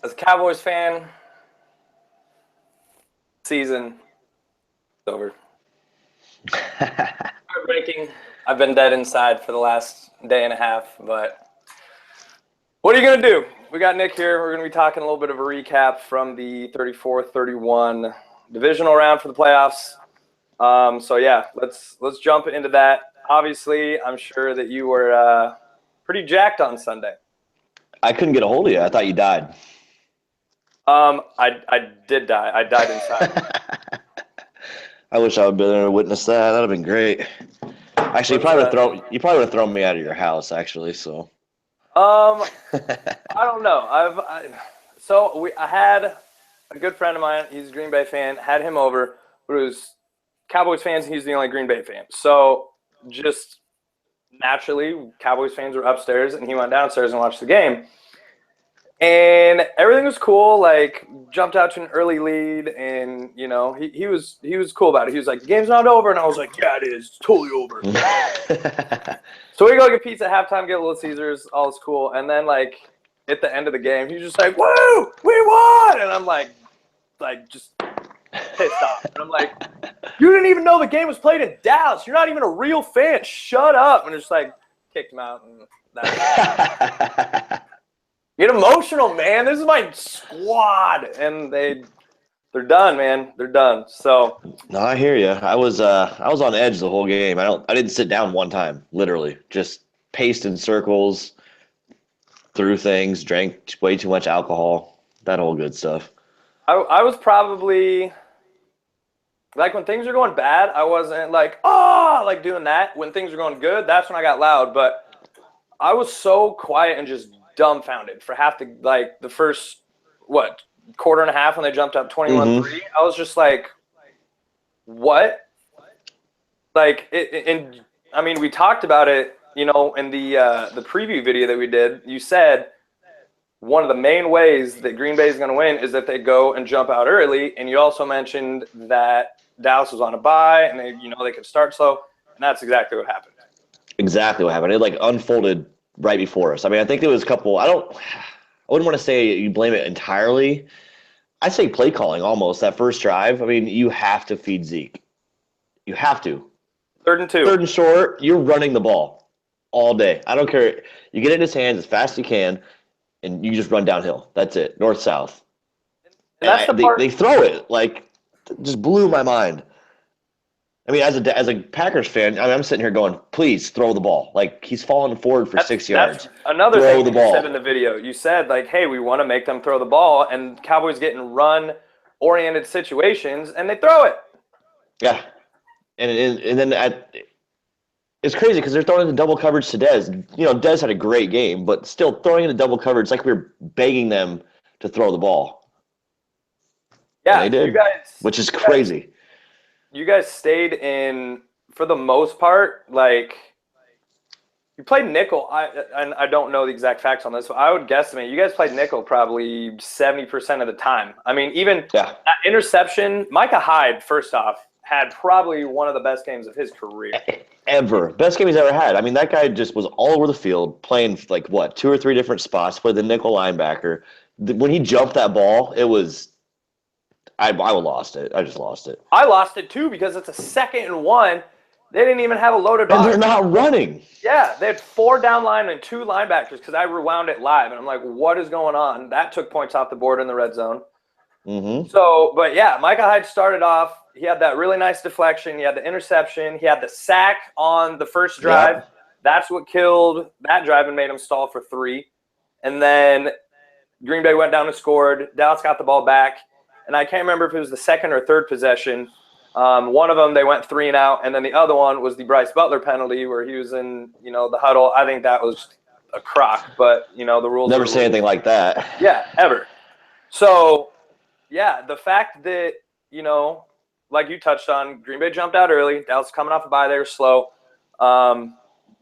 As a Cowboys fan, season is over. Heartbreaking. I've been dead inside for the last day and a half, but what are you going to do? We got Nick here. We're going to be talking a little bit of a recap from the 34-31 divisional round for the playoffs. Let's jump into that. Obviously, I'm sure that you were pretty jacked on Sunday. I couldn't get a hold of you. I thought you died. I did die. I died inside. I wish I would have been there to witness that. That would have been greay. Actually, you probably would have thrown me out of your house. Actually, so. I don't know. I had a good friend of mine. He's a Green Bay fan. Had him over, but it was Cowboys fans. And he's the only Green Bay fan. So just naturally, Cowboys fans were upstairs, and he went downstairs and watched the game. And everything was cool. Like, jumped out to an early lead, and he was cool about it. He was like, "The game's not over," and I was like, "Yeah, it is. It's totally over." So we go get pizza at halftime, get Little Caesars, all is cool, and then like at the end of the game, he's just like, "Woo, we won!" And I'm like just pissed off. And I'm like, "You didn't even know the game was played in Dallas. You're not even a real fan. Shut up!" And just like kicked him out, and that. Get emotional, man. This is my squad, and they're done, man. They're done. So no, I hear you. I was on edge the whole game. I didn't sit down one time. Literally, just paced in circles, threw things, drank way too much alcohol, that whole good stuff. I was probably like, when things are going bad, I wasn't like like doing that. When things are going good, that's when I got loud. But I was so quiet and just dumbfounded for the first quarter and a half when they jumped up 21-3. I was just like, what? Like, and I mean, we talked about it, in the preview video that we did. You said one of the main ways that Green Bay is going to win is that they go and jump out early, and you also mentioned that Dallas was on a bye and they could start slow, and that's exactly what happened. Exactly what happened. It unfolded right before us. I mean, I think there was a couple. I wouldn't want to say you blame it entirely. I say play calling almost. That first drive, I mean, you have to feed Zeke. You have to. 3rd and 2. 3rd and short, you're running the ball all day. I don't care. You get it in his hands as fast as you can, and you just run downhill. That's it. North, south. And that's the part. They throw it. Just blew my mind. I mean, as a Packers fan, I'm sitting here going, please throw the ball. He's falling forward for 6 yards. That's another thing you said in the video. You said, hey, we want to make them throw the ball, and Cowboys get in run-oriented situations, and they throw it. Yeah. And then it's crazy because they're throwing into double coverage to Dez. Dez had a great game, but still throwing into double coverage, we were begging them to throw the ball. Yeah, and they did, which is crazy. You guys stayed in, for the most part, you played nickel. I don't know the exact facts on this, but I would guesstimate you guys played nickel probably 70% of the time. I mean, even that interception, Micah Hyde, first off, had probably one of the best games of his career. Ever. Best game he's ever had. I mean, that guy just was all over the field playing 2 or 3 different spots, played the nickel linebacker. When he jumped that ball, it was – I lost it. I just lost it. I lost it too because it's a 2nd and 1. They didn't even have a loaded box. And they're not running. Yeah, they had 4 down line and 2 linebackers because I rewound it live. And I'm like, what is going on? That took points off the board in the red zone. Mm-hmm. So, but yeah, Micah Hyde started off. He had that really nice deflection. He had the interception. He had the sack on the first drive. Yep. That's what killed that drive and made him stall for 3. And then Green Bay went down and scored. Dallas got the ball back. And I can't remember if it was the 2nd or 3rd possession. One of them, they went 3 and out. And then the other one was the Bryce Butler penalty where he was in, the huddle. I think that was a crock, but, the rules. Never say anything like that. Yeah, ever. So, yeah, the fact that, like you touched on, Green Bay jumped out early. Dallas coming off a bye, they were slow.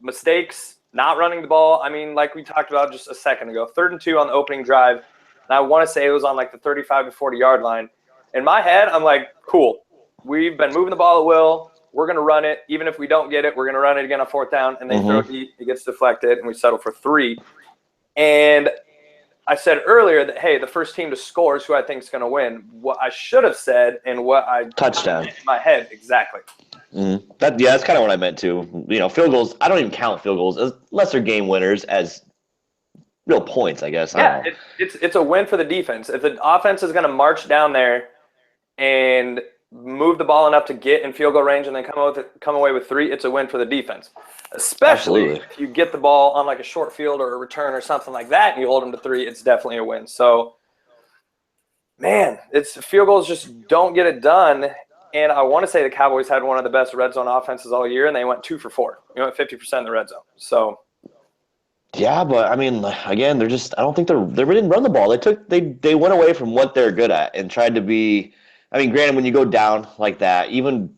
Mistakes, not running the ball. I mean, like we talked about just a second ago, 3rd and 2 on the opening drive. And I want to say it was on the 35 to 40 yard line. In my head, I'm like, cool. We've been moving the ball at will. We're going to run it. Even if we don't get it, we're going to run it again on 4th down. And they throw it deep. It gets deflected, and we settle for 3. And I said earlier that, hey, the first team to score is who I think is going to win. What I should have said and what I Touchdown in my head, exactly. Mm-hmm. That's kind of what I meant too. Field goals. I don't even count field goals unless they're game winners as real points. I guess I Yeah, don't know. it's a win for the defense. If the offense is going to march down there and move the ball enough to get in field goal range and then come away with 3, it's a win for the defense. Especially Absolutely. if you get the ball on like a short field or a return or something like that and you hold them to 3, it's definitely a win. So, man, it's field goals just don't get it done. And I want to say the Cowboys had one of the best red zone offenses all year, and they went 2 for 4. You went 50% in the red zone. So, Yeah, but I mean, again, I don't think they didn't run the ball. They went away from what they're good at and tried to be. I mean, granted, when you go down like that, even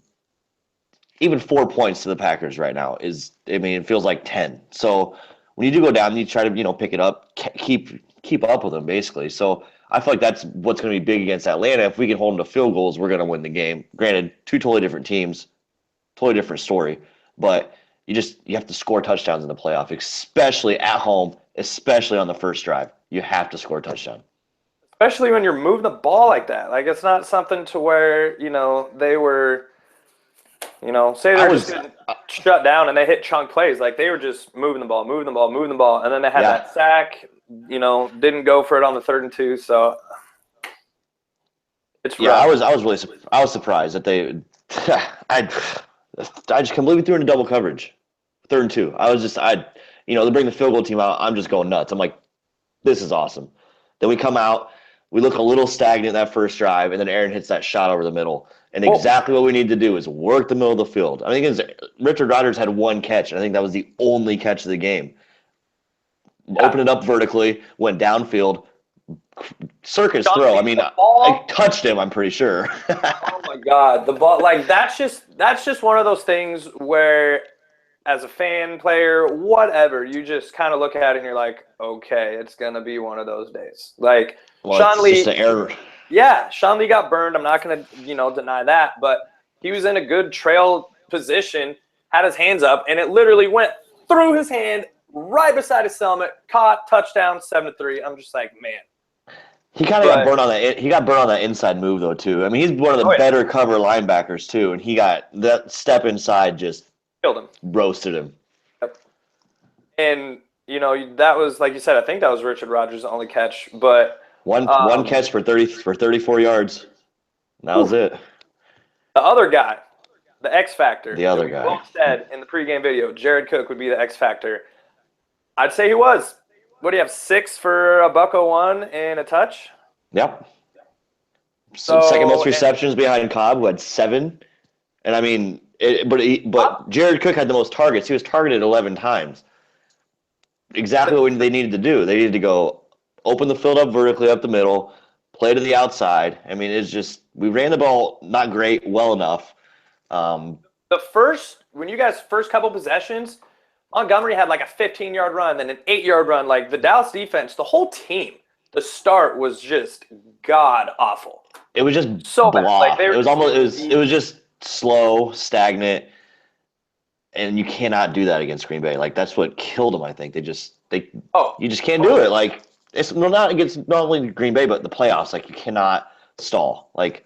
4 points to the Packers right now it feels like 10. So when you do go down, you try to pick it up, keep up with them basically. So I feel like that's what's going to be big against Atlanta. If we can hold them to field goals, we're going to win the game. Granted, 2 totally different teams, totally different story, but you have to score touchdowns in the playoff, especially at home, especially on the first drive. You have to score a touchdown. especially when you're moving the ball like that. Like, it's not something to where, they were, say they're just getting shut down and they hit chunk plays. Like, they were just moving the ball. And then they had that sack, didn't go for it on the 3rd and 2. So it's rough. I was surprised that they I just completely threw into double coverage. 3rd and 2. They bring the field goal team out. I'm just going nuts. I'm like, this is awesome. Then we come out, we look a little stagnant that first drive, and then Aaron hits that shot over the middle. And exactly what we need to do is work the middle of the field. I think Richard Rodgers had 1 catch, and I think that was the only catch of the game. Opened it up vertically, went downfield, circus throw. I mean, I touched him, I'm pretty sure. Oh my God, the ball! Like, that's just one of those things where, as a fan, player, whatever, you just kind of look at it and you're like, okay, it's gonna be one of those days. Like, Sean Lee, just an error. Yeah, Sean Lee got burned. I'm not gonna deny that, but he was in a good trail position, had his hands up, and it literally went through his hand right beside his helmet, caught, touchdown, 7-3. I'm just like, man. He kind of got burned on that. He got burned on that inside move though too. I mean, he's one of the better cover linebackers too, and he got that step inside, just killed him, roasted him. Yep. And that was, like you said, I think that was Richard Rodgers' only catch, but one catch for 34 yards. That was it. The other guy, the X Factor. The other guy. Both said in the pregame video, Jared Cook would be the X Factor. I'd say he was. What do you have? 6 for a $101 and a touch? Yep. Second most receptions behind Cobb, who had 7. And I mean, but Jared Cook had the most targets. He was targeted 11 times. Exactly what they needed to do. They needed to go open the field up vertically up the middle, play to the outside. I mean, it's just we ran the ball not great, well enough. When you guys first couple possessions, Montgomery had like a 15-yard run, then an 8-yard run. Like, the Dallas defense, the whole team, the start was just god awful. It was just so blah. Like, it was just slow, stagnant, and you cannot do that against Green Bay. Like, that's what killed them. I think you just can't do it. Like, it's not against not only Green Bay but the playoffs. Like, you cannot stall. Like,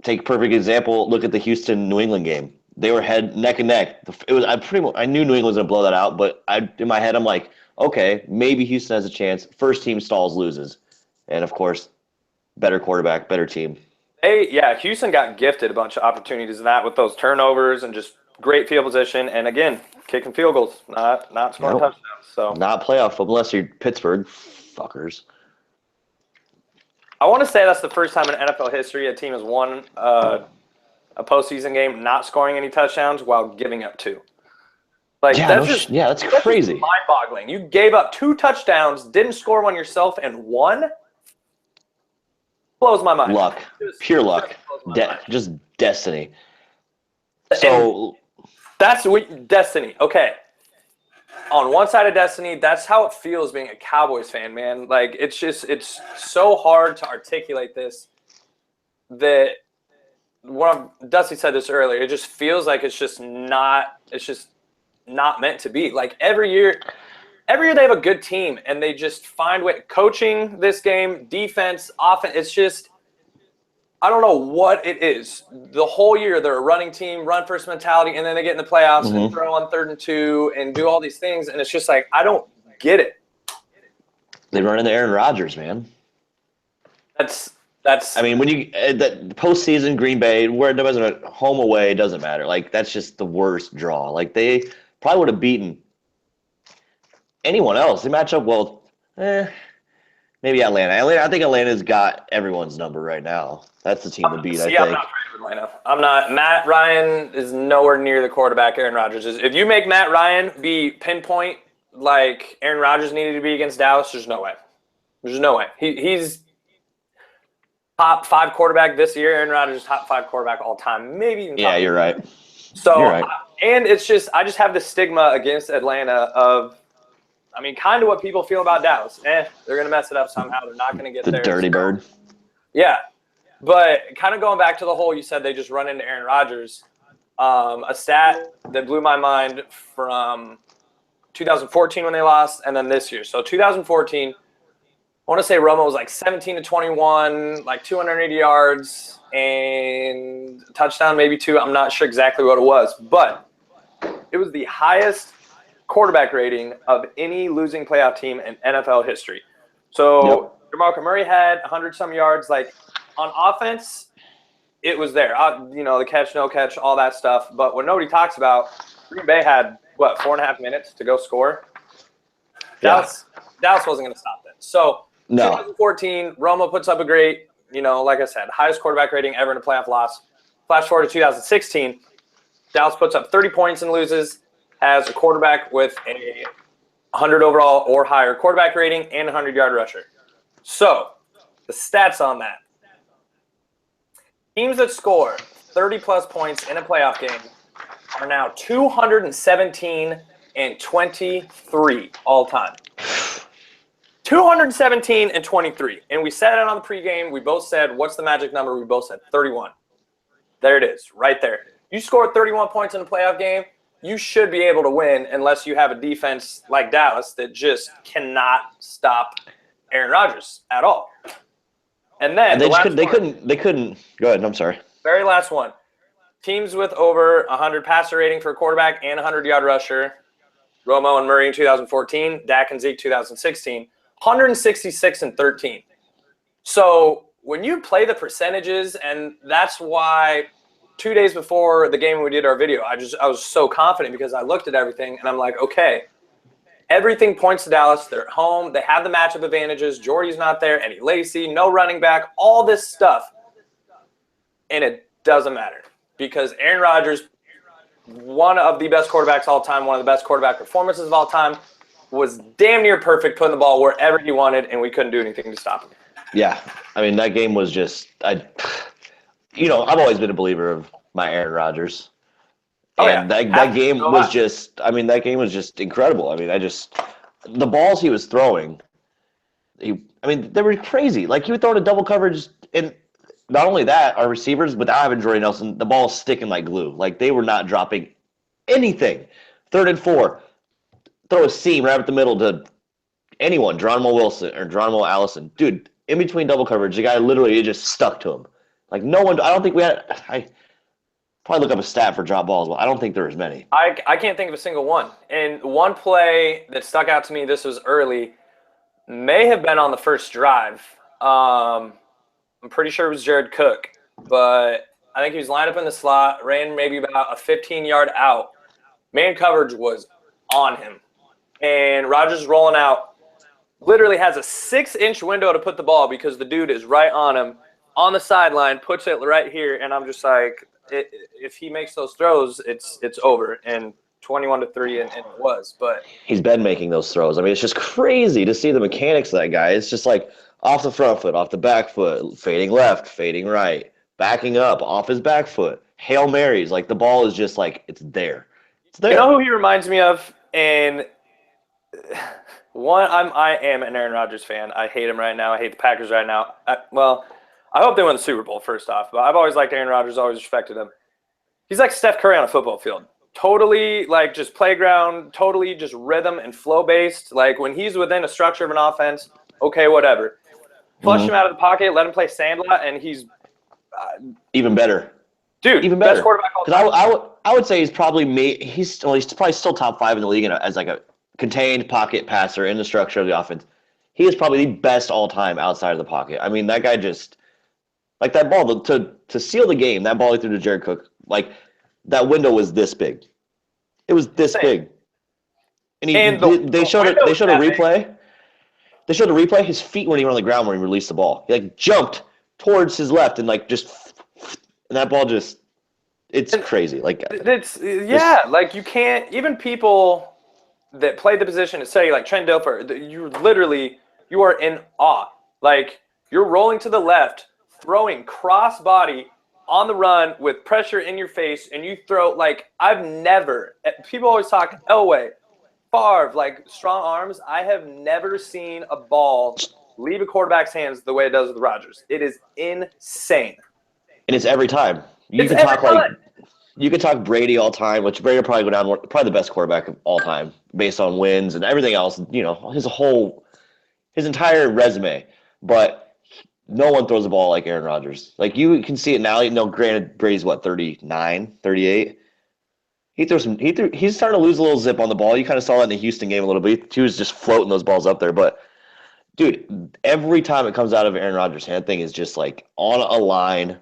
take a perfect example. Look at the Houston New England game. They were neck and neck. I knew New England was going to blow that out, but in my head I'm like, okay, maybe Houston has a chance. First team stalls, loses, and of course, better quarterback, better team. Houston got gifted a bunch of opportunities in that with those turnovers and just great field position, and again, kicking field goals, not scoring touchdowns. So not playoff unless you're Pittsburgh, fuckers. I want to say that's the first time in NFL history a team has won a postseason game not scoring any touchdowns while giving up 2. Like, that's crazy. Mind-boggling. You gave up 2 touchdowns, didn't score one yourself, and won. Blows my mind. Luck, pure luck, just destiny. So that's destiny. Okay. On one side of destiny, that's how it feels being a Cowboys fan, man. Like, it's so hard to articulate this that Dusty said this earlier. It just feels like it's just not meant to be. Like, every year every year they have a good team, and they just find way. Coaching this game, defense, offense, it's just I don't know what it is. The whole year they're a running team, run first mentality, and then they get in the playoffs and throw on 3rd and 2 and do all these things, and it's just like I don't get it. They run into Aaron Rodgers, man. That's. I mean, when you that postseason Green Bay, where it doesn't home away, it doesn't matter. Like that's just the worst draw. Like they probably would have beaten anyone else. They match up well. Maybe Atlanta. I think Atlanta's got everyone's number right now. That's the team to beat. See, I'm not afraid of Atlanta. I'm not. Matt Ryan is nowhere near the quarterback Aaron Rodgers is. If you make Matt Ryan be pinpoint like Aaron Rodgers needed to be against Dallas, there's no way. There's no way. He's top 5 quarterback this year. Aaron Rodgers is top 5 quarterback all time. Maybe even top 5. You're right. So, you're right. And it's just I just have the stigma against Atlanta of, I mean, kind of what people feel about Dallas. They're going to mess it up somehow. They're not going to get the there. Dirty bird. Yeah. But kind of going back to the whole, you said they just run into Aaron Rodgers. A stat that blew my mind from 2014 when they lost, and then this year. So 2014, I want to say Romo was like 17 to 21, like 280 yards, and a touchdown, maybe 2. I'm not sure exactly what it was, but it was the highest quarterback rating of any losing playoff team in NFL history. So DeMarco Murray had 100-some yards. Like on offense, it was there. The catch, no catch, all that stuff. But what nobody talks about, Green Bay had, 4.5 minutes to go score? Dallas wasn't going to stop that. So 2014, Romo puts up a great, like I said, highest quarterback rating ever in a playoff loss. Flash forward to 2016, Dallas puts up 30 points and loses, has a quarterback with a 100 overall or higher quarterback rating and a 100-yard rusher. So the stats on that. Teams that score 30-plus points in a playoff game are now 217 and 23 all time. 217 and 23. And we said it on the pregame. We both said, what's the magic number? We both said 31. There it is, right there. You score 31 points in a playoff game, you should be able to win unless you have a defense like Dallas that just cannot stop Aaron Rodgers at all. And then they couldn't. Go ahead. I'm sorry. Very last one. Teams with over 100 passer rating for a quarterback and 100-yard rusher. Romo and Murray in 2014. Dak and Zeke 2016. 166 and 13. So when you play the percentages, and that's why 2 days before the game we did our video, I was so confident because I looked at everything and I'm like, okay, everything points to Dallas. They're at home. They have the matchup advantages. Jordy's not there. Eddie Lacy, no running back, all this stuff. And it doesn't matter because Aaron Rodgers, one of the best quarterbacks of all time, one of the best quarterback performances of all time, was damn near perfect, putting the ball wherever he wanted, and we couldn't do anything to stop him. Yeah. I mean, that game was just I've always been a believer of my Aaron Rodgers. And that game was just incredible. I mean, the balls he was throwing, they were crazy. Like, he would throw to double coverage, and not only that, our receivers, without having Jordy Nelson, the ball was sticking like glue. Like, they were not dropping anything. 3rd and 4, throw a seam right up the middle to anyone, Geronimo Wilson or Geronimo Allison. Dude, in between double coverage, the guy literally, it just stuck to him. Like, no one, I don't think we had, I probably look up a stat for drop balls, but I don't think there was many. I can't think of a single one. And one play that stuck out to me, this was early, may have been on the first drive. I'm pretty sure it was Jared Cook, but I think he was lined up in the slot, ran maybe about a 15-yard out. Man coverage was on him. And Rodgers rolling out, literally has a 6-inch window to put the ball because the dude is right on him, on the sideline, puts it right here, and I'm just like, if he makes those throws, it's over. And 21-3, and it was. But he's been making those throws. I mean, it's just crazy to see the mechanics of that guy. It's just like off the front foot, off the back foot, fading left, fading right, backing up, off his back foot, Hail Marys. Like, the ball is just like, it's there. It's there. You know who he reminds me of? And I am an Aaron Rodgers fan. I hate him right now. I hate the Packers right now. I hope they win the Super Bowl, first off. But I've always liked Aaron Rodgers, always respected him. He's like Steph Curry on a football field. totally like just playground, totally just rhythm and flow based. Like when he's within a structure of an offense, okay, whatever. Flush him out of the pocket, let him play Sandlot, and he's even better. Dude, Even best better. quarterback all Because time. I would say he's probably he's probably still top 5 in the league as like a contained pocket passer in the structure of the offense. He is probably the best all time outside of the pocket. I mean, that guy just like that ball to seal the game. That ball he threw to Jared Cook, like that window was this big. It was this big. And they showed a replay. They showed a replay. His feet weren't even on the ground when he released the ball. He like jumped towards his left and like just, and that ball just, it's crazy. Like like you can't even people that play the position, say like Trent Dilfer, you are in awe. Like you're rolling to the left, throwing cross body on the run with pressure in your face, and you throw like people always talk Elway, Favre, like strong arms. I have never seen a ball leave a quarterback's hands the way it does with Rodgers. It is insane. And it's every time. You can talk Brady all time, which Brady will probably go down probably the best quarterback of all time based on wins and everything else. You know, his entire resume. But no one throws the ball like Aaron Rodgers. Like you can see it now. You know, granted, Brady's 39, 38. He's starting to lose a little zip on the ball. You kind of saw that in the Houston game a little bit. He was just floating those balls up there. But, dude, every time it comes out of Aaron Rodgers' hand, thing is just like on a line,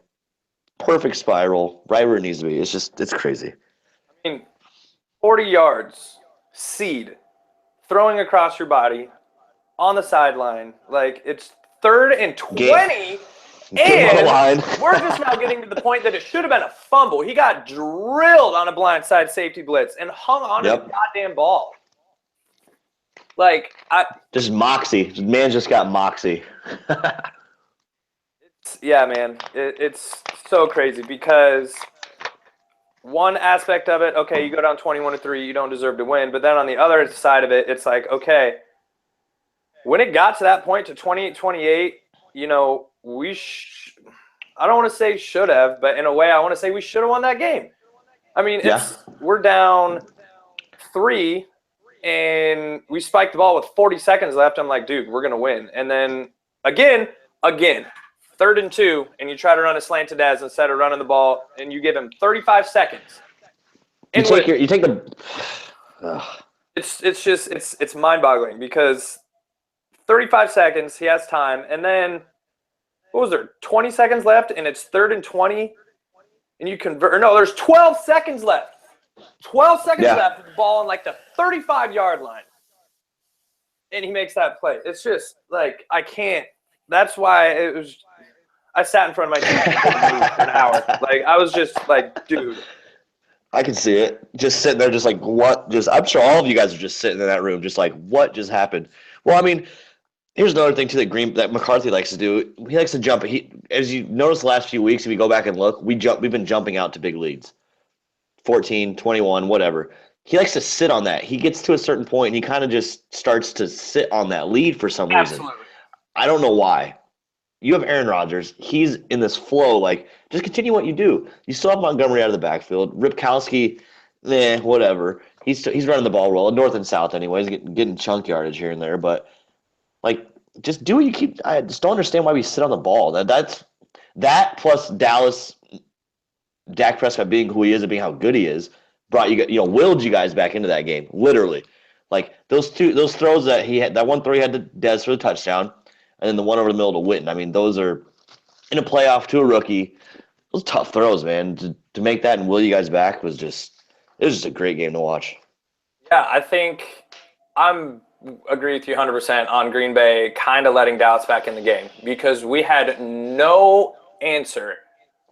perfect spiral, right where it needs to be. It's crazy. I mean, 40 yards, seed, throwing across your body, on the sideline. Like, it's 3rd and 20. And we're just now getting to the point that it should have been a fumble. He got drilled on a blindside safety blitz and hung on to the goddamn ball. Like just moxie. Man just got moxie. Yeah, man. It's so crazy because one aspect of it, okay, you go down 21-3, you don't deserve to win. But then on the other side of it, it's like, okay, when it got to that point to 28-28, you know, I don't want to say should have, but in a way I want to say we should have won that game. I mean, we're down 3 and we spiked the ball with 40 seconds left. I'm like, dude, we're going to win. And then again, 3rd and 2, and you try to run a slanted as instead of running the ball, and you give him 35 seconds. It's mind-boggling because 35 seconds, he has time, and then what was there, 20 seconds left, and it's 3rd and 20, and you convert. No, there's 12 seconds left. 12 seconds left with the ball on like the 35-yard line, and he makes that play. It's just like I can't. That's why I sat in front of my TV for an hour. Like I was just like, dude. I can see it. Just sitting there, just like what? I'm sure all of you guys are just sitting in that room, just like what just happened. Well, I mean. Here's another thing too that McCarthy likes to do. He likes to jump. As you notice the last few weeks, if you go back and look, we've been jumping out to big leads. 14, 21, whatever. He likes to sit on that. He gets to a certain point and he kind of just starts to sit on that lead for some reason. I don't know why. You have Aaron Rodgers. He's in this flow. Like, just continue what you do. You still have Montgomery out of the backfield. Ripkowski, whatever. He's running the ball well, north and south anyways, getting chunk yardage here and there, but like, just do what you keep. I just don't understand why we sit on the ball. That plus Dallas, Dak Prescott being who he is and being how good he is, willed you guys back into that game. Literally, like those throws that he had. That one throw he had to Dez for the touchdown, and then the one over the middle to Witten. I mean, those are in a playoff to a rookie. Those tough throws, man. To make that and will you guys back was just a great game to watch. Yeah, I think agree with you 100% on Green Bay kind of letting Dallas back in the game because we had no answer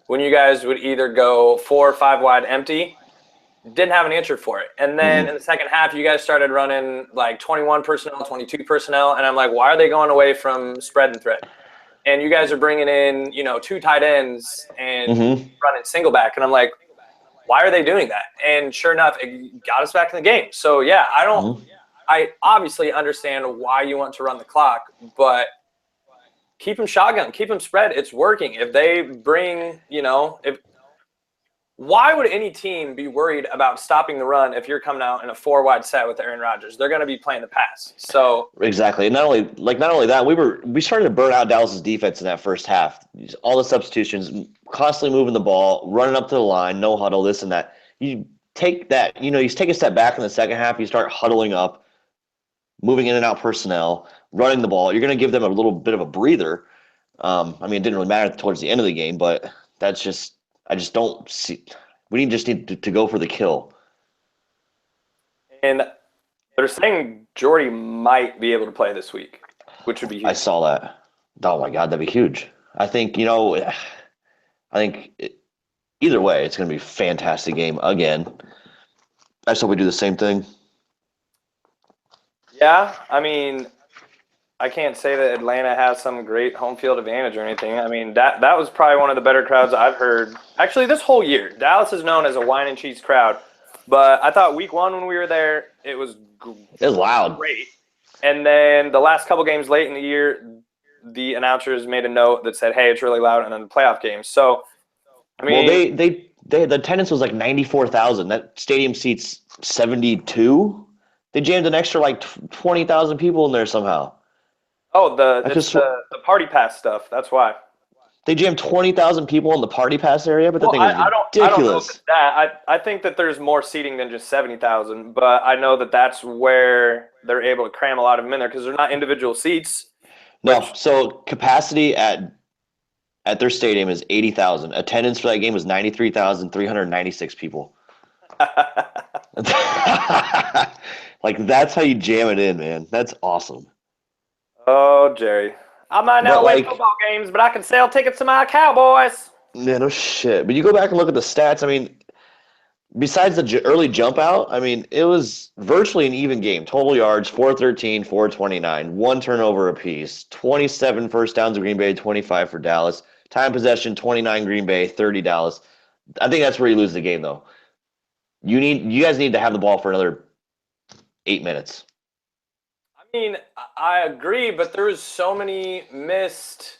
when you guys would either go 4 or 5 wide empty. Didn't have an answer for it. And then in the second half, you guys started running like 21 personnel, 22 personnel. And I'm like, why are they going away from spread and threat? And you guys are bringing in, 2 tight ends and running single back. And I'm like, why are they doing that? And sure enough, it got us back in the game. So, yeah, I obviously understand why you want to run the clock, but keep them shotgun, keep them spread. It's working. If they bring, if why would any team be worried about stopping the run if you're coming out in a 4-wide set with Aaron Rodgers? They're going to be playing the pass. So Exactly. And not only that, we started to burn out Dallas's defense in that first half. All the substitutions, constantly moving the ball, running up to the line, no huddle, this and that. You take that, you take a step back in the second half, you start huddling up, moving in and out personnel, running the ball. You're going to give them a little bit of a breather. It didn't really matter towards the end of the game, but I just don't see. We just need to go for the kill. And they're saying Jordy might be able to play this week, which would be huge. I saw that. Oh my God, that'd be huge. I think either way, it's going to be a fantastic game again. I just hope we do the same thing. Yeah, I can't say that Atlanta has some great home field advantage or anything. That was probably one of the better crowds I've heard. Actually, this whole year, Dallas is known as a wine and cheese crowd. But I thought week 1 when we were there, it was loud. Great. And then the last couple games late in the year, the announcers made a note that said, "Hey, it's really loud," and then the playoff games. So, the attendance was like 94,000. That stadium seats 72. They jammed an extra 20,000 people in there somehow. Oh, the party pass stuff. That's why. They jammed 20,000 people in the party pass area, but the thing is ridiculous. I don't know if it's that. I think that there's more seating than just 70,000, but I know that that's where they're able to cram a lot of them in there because they're not individual seats. No, so capacity at their stadium is 80,000. Attendance for that game was 93,396 people. That's how you jam it in, man. That's awesome. Oh, Jerry. I might not win football games, but I can sell tickets to my Cowboys. Yeah, no shit. But you go back and look at the stats. Besides the early jump out, it was virtually an even game. Total yards, 413, 429, 1 turnover apiece, 27 first downs of Green Bay, 25 for Dallas. Time possession, 29 Green Bay, 30 Dallas. I think that's where you lose the game, though. You guys need to have the ball for another 8 minutes. I agree, but there was so many missed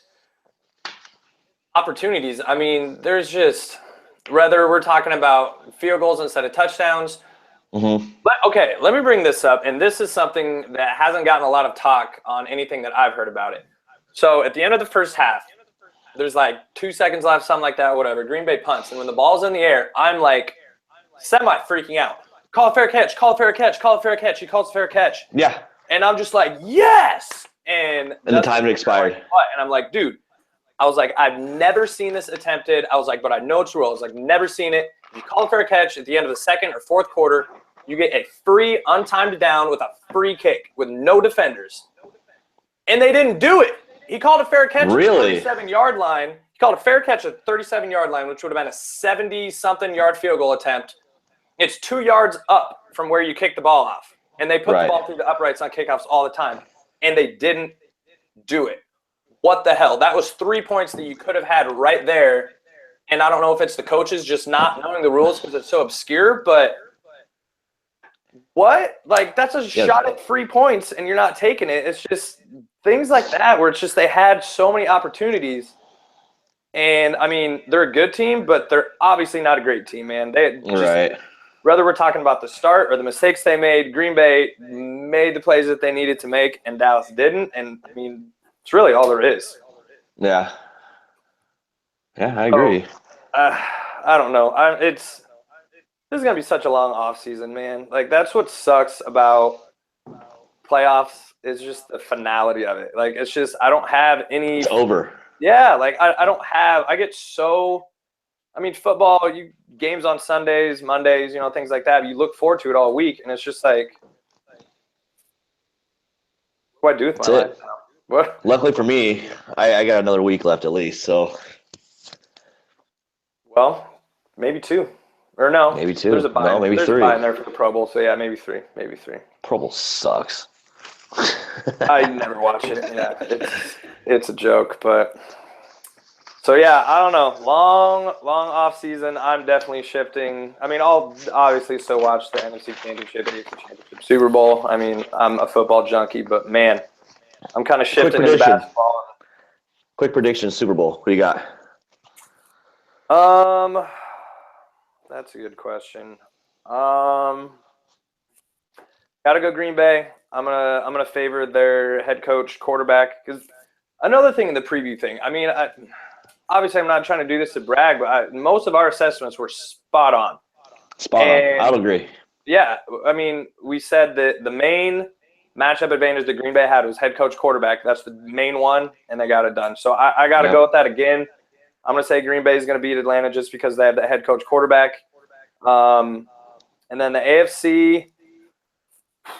opportunities. There's just, whether we're talking about field goals instead of touchdowns. Mm-hmm. But okay, let me bring this up, and this is something that hasn't gotten a lot of talk on anything that I've heard about it. So at the end of the first half, there's 2 seconds left, something like that, whatever. Green Bay punts, and when the ball's in the air, I'm semi-freaking out. Call a fair catch, call a fair catch, call a fair catch. He calls a fair catch. Yeah. And I'm just yes! And the time expired. And I'm like, dude, I've never seen this attempted. But I know it's a rule. Never seen it. If you call a fair catch at the end of the second or fourth quarter, you get a free untimed down with a free kick with no defenders. And they didn't do it. He called a fair catch at the 37-yard line. He called a fair catch at the 37-yard line, which would have been a 70-something yard field goal attempt. It's 2 yards up from where you kick the ball off. And they put the ball through the uprights on kickoffs all the time. And they didn't do it. What the hell? That was 3 points that you could have had right there. And I don't know if it's the coaches just not knowing the rules because it's so obscure, but what? That's a shot at 3 points and you're not taking it. It's just things like that where it's just they had so many opportunities. And, they're a good team, but they're obviously not a great team, man. Whether we're talking about the start or the mistakes they made, Green Bay made the plays that they needed to make, and Dallas didn't. And, it's really all there is. Yeah. Yeah, I agree. I don't know. This is going to be such a long offseason, man. That's what sucks about playoffs is just the finality of it. It's just I don't have any – It's over. Yeah, I don't have – I get so – football, games on Sundays, Mondays, things like that. You look forward to it all week, and it's just what do I do with my life now? What? Luckily for me, I got another week left at least, so. Well, maybe 2. Or no. Maybe 2. There's a bye. No, maybe There's 3. A bye in there for the Pro Bowl, so yeah, maybe 3. Maybe 3. Pro Bowl sucks. I never watch it. Yeah, it's a joke, but – so, yeah, I don't know. Long off season. I'm definitely shifting. I'll obviously still watch the NFC Championship, AFC Championship, Super Bowl. I'm a football junkie, but, man, I'm kind of shifting into basketball. Quick prediction, Super Bowl. What do you got? That's a good question. Gotta go Green Bay. I'm gonna favor their head coach, quarterback. Because another thing in the preview thing. I mean, obviously I'm not trying to do this to brag, but most of our assessments were spot on. Spot on. I'll agree. Yeah, I mean, we said that the main matchup advantage that Green Bay had was head coach, quarterback. That's the main one, and they got it done. So I got to go with that again. I'm going to say Green Bay is going to beat Atlanta just because they have the head coach, quarterback. And then the AFC, I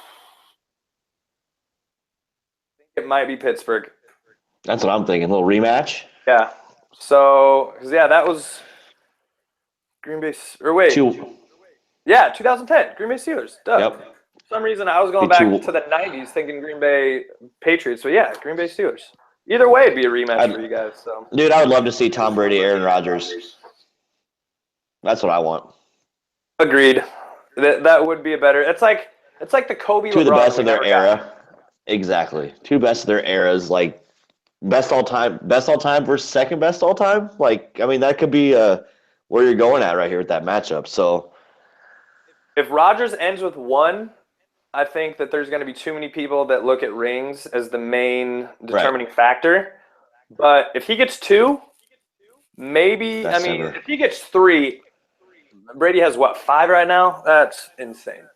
think it might be Pittsburgh. That's what I'm thinking. A little rematch. Yeah. So, that was Green Bay. Or wait. Yeah, 2010, Green Bay Steelers. Duh. Yep. For some reason, I was going back to the 90s thinking Green Bay Patriots. But, yeah, Green Bay Steelers. Either way, it'd be a rematch for you guys. So, dude, I would love to see Tom Brady, Aaron Rodgers. That's what I want. Agreed. That would be a better. It's like the Kobe. Two of the best of their era. Exactly. Two best of their eras. Like best all time versus second best all time. Like, I mean, that could be where you're going at right here with that matchup. So, if Rodgers ends with 1, I think that there's going to be too many people that look at rings as the main determining factor. But if he gets 2, maybe. Best I mean, ever. if he gets 3, Brady has what, 5 right now? That's insane.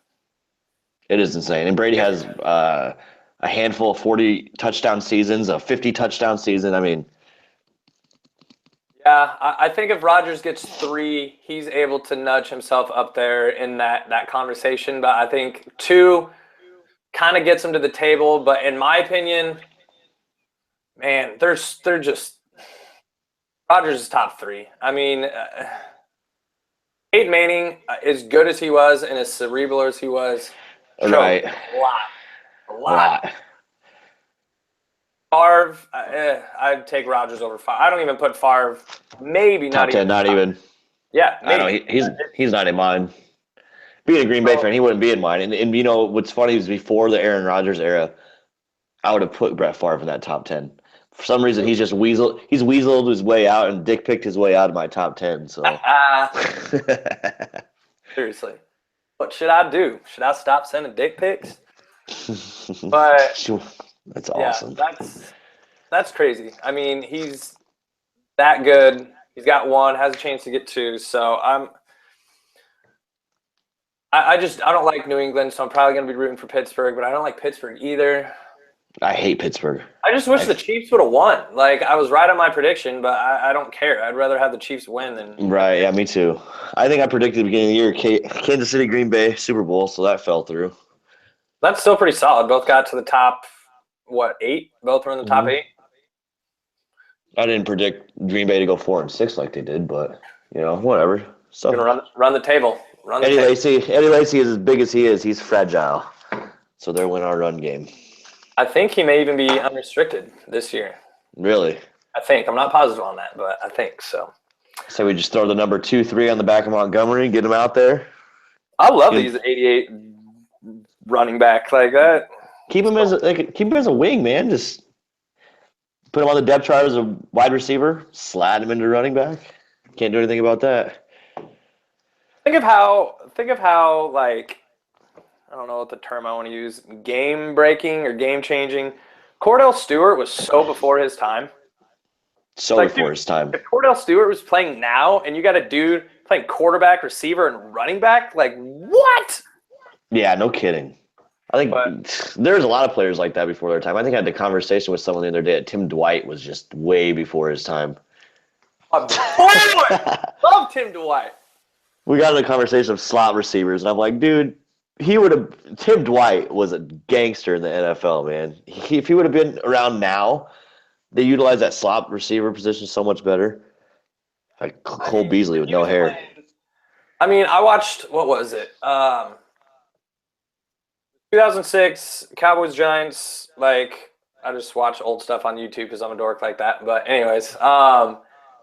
It is insane. And Brady has a handful of 40 touchdown seasons, a 50 touchdown season. I mean, yeah, I think if Rodgers gets 3, he's able to nudge himself up there in that conversation. But I think 2 kind of gets him to the table. But in my opinion, man, they're just Rodgers is top 3. I mean, Peyton Manning, as good as he was and as cerebral as he was, right, a lot. Favre, I'd take Rodgers over Favre. I don't even put Favre. Maybe top not 10, even. not even. Yeah, maybe. I know he's not in mine. Being a Green Bay fan, he wouldn't be in mine. And you know what's funny is before the Aaron Rodgers era, I would have put Brett Favre in that top 10. For some reason, he's weaseled his way out and dick picked his way out of my top 10. So seriously, what should I do? Should I stop sending dick pics? But that's awesome. Yeah, that's crazy. I mean, he's that good. He's got 1, has a chance to get 2. So I don't like New England, so I'm probably gonna be rooting for Pittsburgh. But I don't like Pittsburgh either. I hate Pittsburgh. I just wish the Chiefs would have won. Like, I was right on my prediction, but I don't care. I'd rather have the Chiefs win than. Right. Yeah, me too. I think I predicted at the beginning of the year Kansas City, Green Bay, Super Bowl, so that fell through. That's still pretty solid. Both got to the top, 8? Both were in the top 8? I didn't predict Green Bay to go 4-6 like they did, but, whatever. So, gonna run the table. Eddie Lacy is as big as he is. He's fragile. So they're winning our run game. I think he may even be unrestricted this year. Really? I think. I'm not positive on that, but I think so. So we just throw the number 2, 3 on the back of Montgomery, get him out there. I love these 88 running back like that. Keep him as a wing, man. Just put him on the depth chart as a wide receiver, slide him into running back. Can't do anything about that. Think of how like, I don't know what the term I want to use, game breaking or game changing. Cordell Stewart was so before his time. Before his time. If Cordell Stewart was playing now and you got a dude playing quarterback, receiver, and running back, like, what? Yeah, no kidding. I think there's a lot of players like that before their time. I think I had a conversation with someone the other day that Tim Dwight was just way before his time. Love Tim Dwight. We got in a conversation of slot receivers, and I'm like, dude, Tim Dwight was a gangster in the NFL, man. If he would have been around now, they utilize that slot receiver position so much better. Like Cole Beasley with no hair. I mean, I watched, what was it? 2006, Cowboys, Giants. Like, I just watch old stuff on YouTube because I'm a dork like that. But anyways,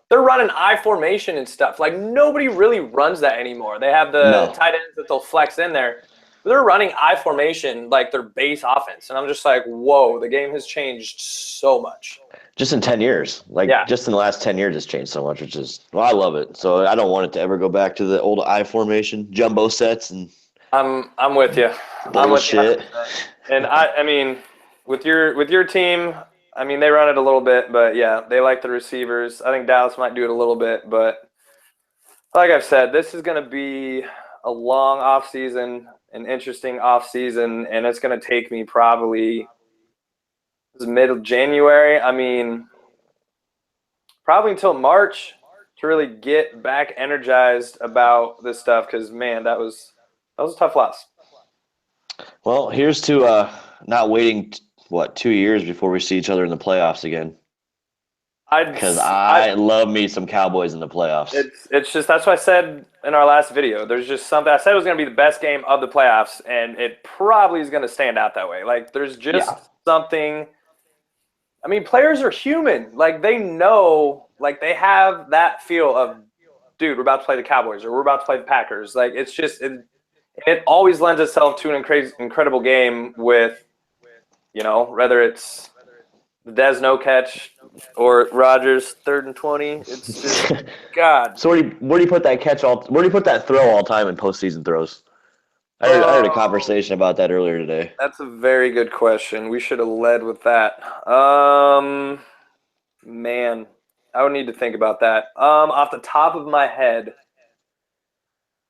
they're running I formation and stuff. Like, nobody really runs that anymore. They have the tight ends that they'll flex in there. they're running I formation like their base offense, and I'm just like, whoa, the game has changed so much. Just in 10 years. Just in the last 10 years, it's changed so much, which is, well, I love it. So I don't want it to ever go back to the old I formation, jumbo sets, and I'm with you. bullshit. And I mean, with your team, I mean, they run it a little bit, but yeah, they like the receivers. I think Dallas might do it a little bit, but like I've said, this is going to be a long offseason, an interesting offseason, and it's going to take me probably mid-January. I mean, probably until March to really get back energized about this stuff because, man, that was a tough loss. Well, here's to not waiting, 2 years before we see each other in the playoffs again. Because I love me some Cowboys in the playoffs. It's just that's what I said in our last video. There's just something I said it was going to be the best game of the playoffs, and it probably is going to stand out that way. Like there's just something. I mean, players are human. Like they know, like they have that feel of, dude, we're about to play the Cowboys or we're about to play the Packers. Like it's just it always lends itself to an incredible game with, whether it's the Des no catch or Rodgers 3rd and 20. It's just God. So where do you put that where do you put that throw all time in postseason throws? I heard a conversation about that earlier today. That's a very good question. We should have led with that. Man, I would need to think about that. Off the top of my head,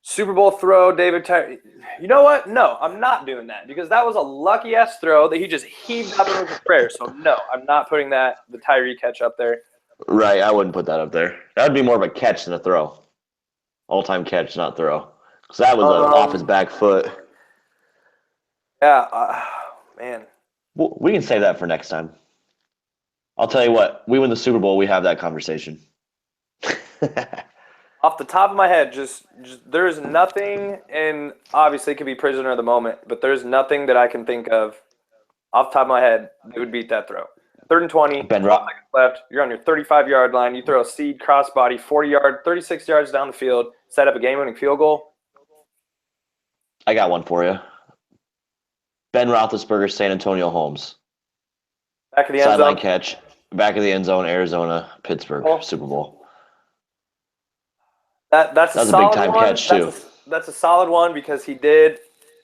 Super Bowl throw, David Tyree. You know what? No, I'm not doing that because that was a lucky-ass throw that he just heaved up with a prayer. So, no, I'm not putting the Tyree catch up there. Right, I wouldn't put that up there. That would be more of a catch than a throw. All-time catch, not throw. Because that was off his back foot. Yeah, man. Well, we can save that for next time. I'll tell you what. We win the Super Bowl, we have that conversation. Off the top of my head, just there's nothing, and obviously it could be prisoner of the moment, but there's nothing that I can think of off the top of my head that would beat that throw. 3rd and 20, 12 seconds left. You're on your 35-yard line. You throw a seed crossbody, 40-yard, 36 yards down the field, set up a game-winning field goal. I got one for you. Ben Roethlisberger, San Antonio Holmes. Back of the end zone. Sideline catch, back of the end zone, Arizona, Pittsburgh, Super Bowl. That's a big time catch too. That's a solid one because he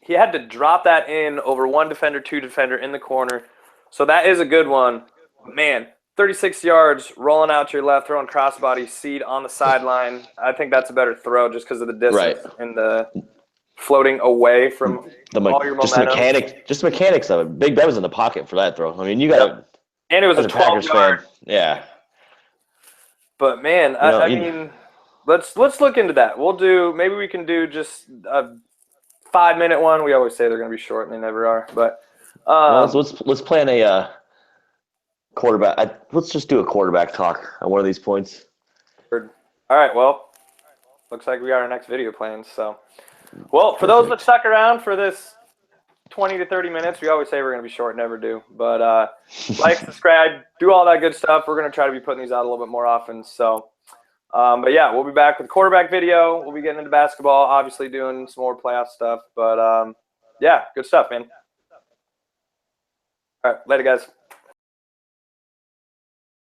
had to drop that in over one defender, two defender in the corner. So that is a good one. Man, 36 yards, rolling out to your left, throwing crossbody, seed on the sideline. I think that's a better throw just because of the distance and the floating away from all your momentum. Just the mechanics of it. Big Ben was in the pocket for that throw. I mean, you got to. And it was a 12-yard. Yeah. But man, I mean, let's look into that. Maybe we can do just a 5-minute one. We always say they're going to be short, and they never are. But let's plan a quarterback. Let's just do a quarterback talk on one of these points. All right. Well, looks like we got our next video planned. So, well, for those that stuck around for this 20 to 30 minutes, we always say we're going to be short, never do. But like, subscribe, do all that good stuff. We're going to try to be putting these out a little bit more often. So, but yeah, we'll be back with a quarterback video. We'll be getting into basketball, obviously doing some more playoff stuff. But yeah, good stuff, man. All right, later, guys.